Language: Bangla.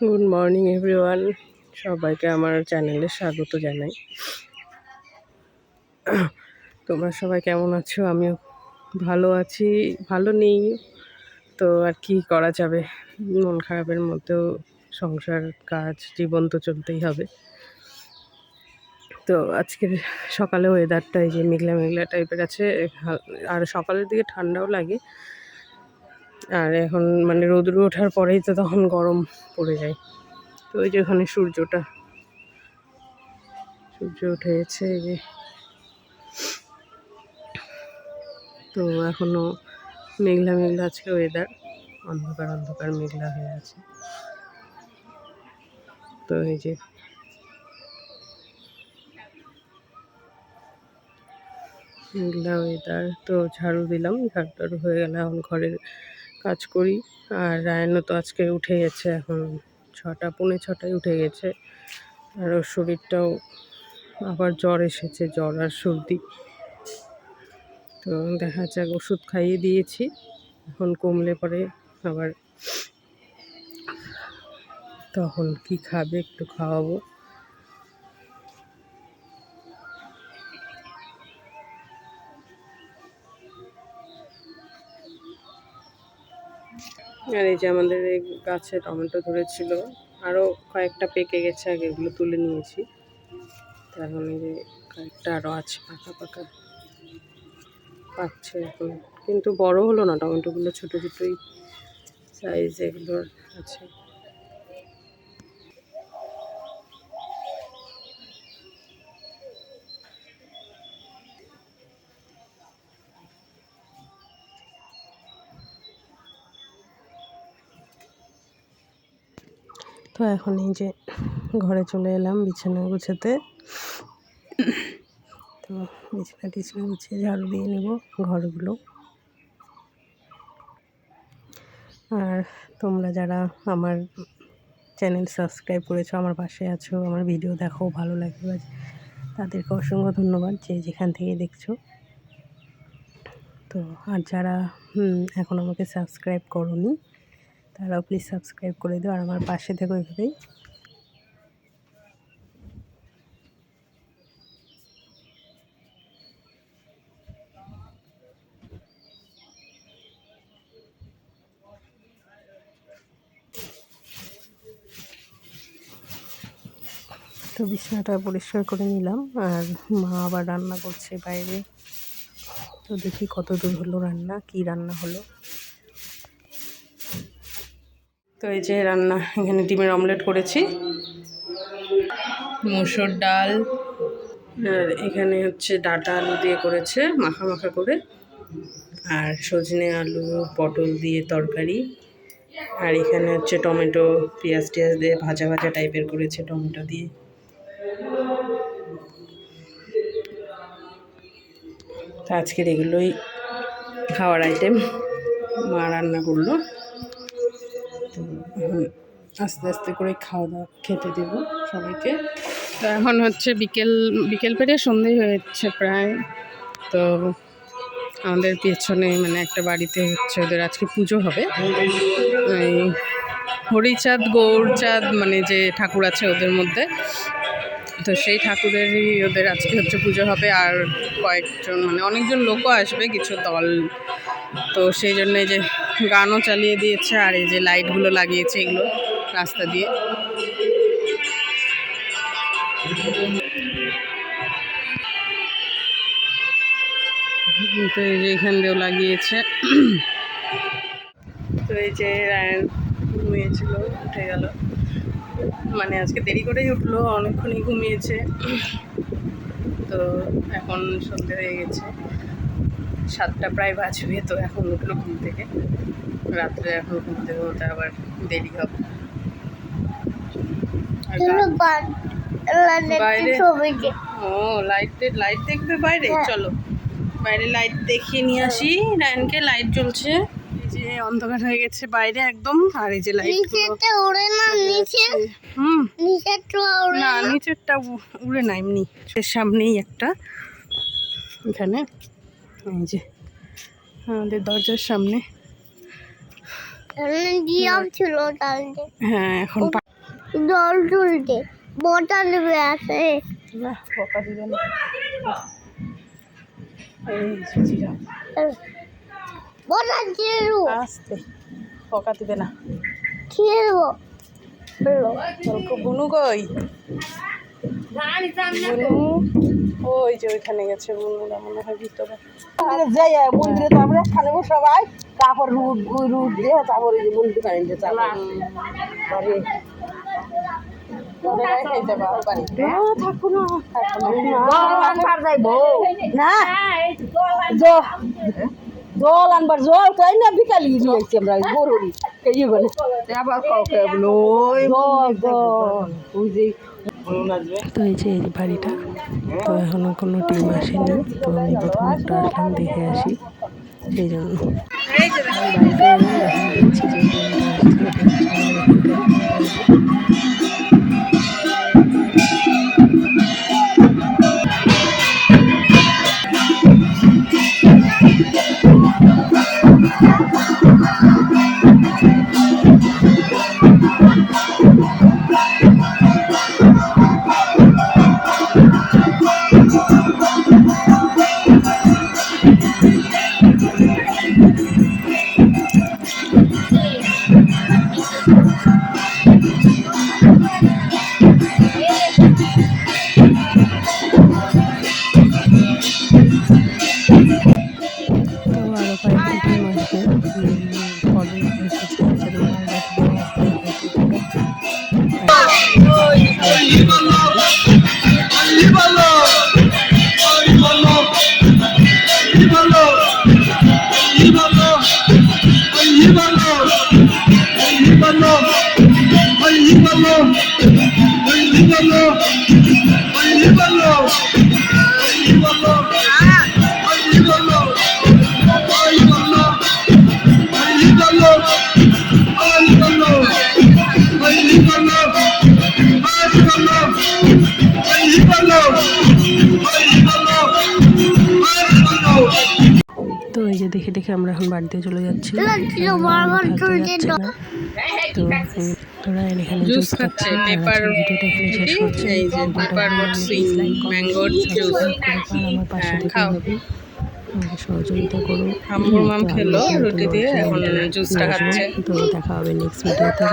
গুড মর্নিং এভরিওয়ান, সবাইকে আমার চ্যানেলে স্বাগত জানাই। তোমরা সবাই কেমন আছো? আমিও ভালো আছি, ভালো নেই তো আর কি করা যাবে। মন খারাপের মধ্যেও সংসার, কাজ, জীবন তো চলতেই হবে। তো আজকের সকালে ওয়েদারটা এই যে মেঘলা মেঘলা টাইপের আছে, আর সকালের দিকে ঠান্ডাও লাগে। আর এখন মানে রোদ্র ওঠার পরেই তো তখন গরম পড়ে যায়। তো ওই যে ওখানে সূর্য উঠে গেছে এই যে। তো এখনো মেঘলা মেঘলা আজকে ওয়েদার, অন্ধকার মেঘলা হয়ে আছে। তো এই যে মেঘলা ওয়েদার, তো ঝাড়ু দিলাম, ঝাড়ু হয়ে গেলে এখন ঘরের কাজ করি। আর রায়নও তো আজকে উঠে গেছে, এখন 6টা পৌনে 6টায় উঠে গেছে। আর ওর শরীরটাও আবার জ্বর এসেছে, জ্বর আর সর্দি। তো দেখা যাক, ওষুধ খাইয়ে দিয়েছি, এখন কমলে পরে আবার তখন কি খাবে একটু খাওয়াবো। আর এই যে আমাদের এই গাছে টমেটো ধরেছিল, আরও কয়েকটা পেকে গেছে, আগে এগুলো তুলে নিয়েছি। তো এখন এই যে কয়েকটা আরও আছে, পাকা পাচ্ছে এখন, কিন্তু বড় হলো না টমেটোগুলো, ছোটো ছোটোই সাইজ এগুলোর আছে। তো এখন এই যে ঘরে চলে এলাম বিছানা গুছাতে। তো বিছানা গুছিয়ে ঝাড়ু দিয়ে নেব ঘরগুলো। আর তোমরা যারা আমার চ্যানেল সাবস্ক্রাইব করেছো, আমার পাশে আছো, আমার ভিডিও দেখো, ভালো লাগে, তাদেরকে অসংখ্য ধন্যবাদ, যে যেখান থেকে দেখছো। তো আর যারা এখন আমাকে সাবস্ক্রাইব করোনি, তারাও প্লিজ সাবস্ক্রাইব করে দিও, আর আমার পাশে থেকো এভাবেই। তো বিছানাটা পরিষ্কার করে নিলাম, আর মা আবার রান্না করছে বাইরে। তো দেখি কত দূর হলো রান্না, কি রান্না হলো। তো এই যে রান্না, এখানে ডিমের অমলেট করেছি, মুসুর ডাল, আর এখানে হচ্ছে ডাঁটা আলু দিয়ে করেছে মাখা করে, আর সজনে আলু পটল দিয়ে তরকারি, আর এখানে হচ্ছে টমেটো পেঁয়াজ টিয়াজ দিয়ে ভাজা টাইপের করেছে টমেটো দিয়ে। তো আজকের এগুলোই খাওয়ার আইটেম, মা রান্না করলো। তো এখন আস্তে করে খেতে দেবো সবাইকে। তো এখন হচ্ছে বিকেল পেরিয়ে সন্ধ্যেই হয়েছে প্রায়। তো আমাদের পেছনে মানে একটা বাড়িতে হচ্ছে ওদের আজকে পুজো হবে, এই হরিচাঁদ গৌরচাঁদ মানে যে ঠাকুর আছে ওদের মধ্যে। তো সেই ঠাকুরেরই ওদের আজকে হচ্ছে পুজো হবে, আর কয়েকজন মানে অনেকজন লোকও আসবে, কিছু দল। তো সেই জন্য এই যে গানও চালিয়ে দিয়েছে, আর এই যে লাইটগুলো লাগিয়েছে এগুলো রাস্তা দিয়ে। তো এই যে এখান দিয়েও লাগিয়েছে। তো এই যে রায়ন ঘুমিয়েছিল, উঠে গেল, মানে আজকে দেরি করেই উঠলো, অনেকক্ষণই ঘুমিয়েছে। তো এখন সন্ধ্যে হয়ে গেছে, 7টা প্রায় বাজবে, তো এখন উঠলো ঘুম থেকে। রাত্রে এখন ঘুমতে আবার দেরি হবে। বাইরে ও লাইট দেখবে বাইরে, চলো বাইরে লাইট দেখিয়ে নিয়ে আসি। রায়নকে লাইট জ্বলছে, এই যে অন্ধকার হয়ে গেছে বাইরে একদম, আর এই যে লাইট না নিচেরটা উড়ে না, এমনি সামনেই একটা, এখানে এই যে আমাদের দরজার সামনে। হ্যাঁ এখন জল তুলতে বোতল আছে না পোকা দিবে না। এই সুজিরা বোতল ছিল আস্তে, পোকা দিবে না। ছিল বুনু কই? বুনু ওই যে ওইখানে গেছে, বুনুরা মনে হয় ভিতরে। যাই মন্দিরে তো আমরা খানেব সবাই, তারপর রুট রুট দিয়ে তারপরে মন্দির বানিয়ে থাকো না, না জল আনবার জল তাই না বিকালি নিয়েছি আমরা গরুরি এই বলে আবার কাউকে বলো ওই যে। তো এই যে এই বাড়িটা, তো এখনো কোনো টিম আসেনি, তো আমি প্রথম একটা আসলাম দেখে আসি, সেই জন্য বাড়িতে এলাম, এখন দেখছি যে টিমটা আসছে, এটা হচ্ছে আমাদের এখানকার। তো আরও কয়েকটা টিম আসবে, পরে এসেছে যেরকম তো এই যে দেখে দেখে আমরা এখন বাড়িতে চলে যাচ্ছি, যাচ্ছে না। তো তোরা এখানে জুস খাচ্ছে, পেপার ভিডিওটা এখানে শেষ করছে। এই যে পেপার বট সুইং ম্যাঙ্গোর জুস, আমার পাশে থেকে হবে, আমাকে সহযোগিতা করো। মাম খেলো রুটি দিয়ে, এখন জুসটা খাচ্ছে। তো দেখা হবে নেক্সট ভিডিওতে।